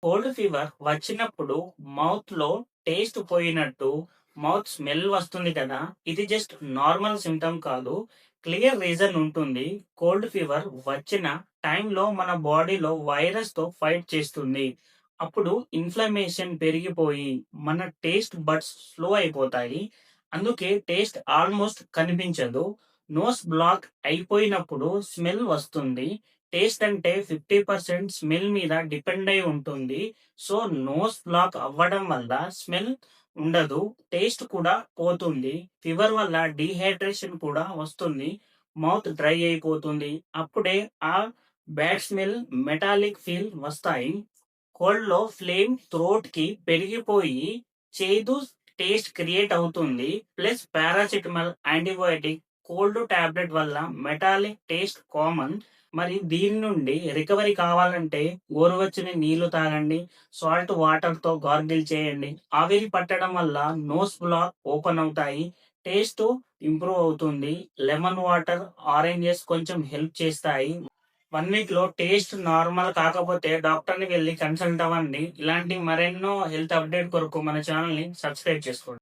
Cold fever వచ్చినప్పుడు మౌత్‌లో taste పోయినట్టు, mouth smell వస్తుంది కదా! ఇది జస్ట్ నార్మల్ సింప్టమ్ కాదు. క్లియర్ రీజన్ ఉంటుంది. కోల్డ్ ఫీవర్ వచ్చిన టైంలో మన బాడీలో వైరస్‌తో ఫైట్ చేస్తుంది. అప్పుడు ఇన్‌ఫ్లమేషన్ పెరిగిపోయి, మన టేస్ట్ బడ్స్ స్లో అయిపోతాయి. అందుకే టేస్ట్ ఆల్‌మోస్ట్ కనిపించదు. నోస్ బ్లాక్ అయిపోయినప్పుడు స్మెల్ వస్తుంది. టేస్ట్ అంటే 50% స్మెల్ మీద డిపెండ్ అయి ఉంటుంది. సో, నోస్ బ్లాక్ అవ్వడం వల్ల స్మెల్ ఉండదు. టేస్ట్ కూడా పోతుంది. ఫీవర్ వల్ల డీహైడ్రేషన్ కూడా వస్తుంది. మౌత్ డ్రై అయిపోతుంది. అప్పుడే ఆ బ్యాడ్ స్మెల్, మెటాలిక్ ఫీల్ వస్తాయి. కోల్డ్‌లో ఫ్లేమ్ థ్రోట్‌కి పెరిగిపోయి చేదు టేస్ట్ క్రియేట్ అవుతుంది. Plus paracetamol, antibiotic, cold tablet వల్ల మెటాలిక్ టేస్ట్ కామన్. మరి దీని నుండి రికవరీ కావాలంటే గోరువెచ్చని నీళ్లు తాగండి. సాల్ట్ వాటర్‌తో గార్గిల్ చేయండి. ఆవిరి పట్టడం వల్ల నోస్ బ్లాక్ ఓపెన్ అవుతాయి. టేస్ట్ ఇంప్రూవ్ అవుతుంది. లెమన్ వాటర్, ఆరెంజెస్ కొంచెం హెల్ప్ చేస్తాయి. 1 వీక్‌లో టేస్ట్ నార్మల్ కాకపోతే డాక్టర్‌ని వెళ్లి కన్సల్ట్ అవ్వండి. ఇలాంటి మరెన్నో హెల్త్ అప్డేట్ కొరకు మన ఛానెల్‌ని సబ్స్క్రైబ్ చేసుకోండి.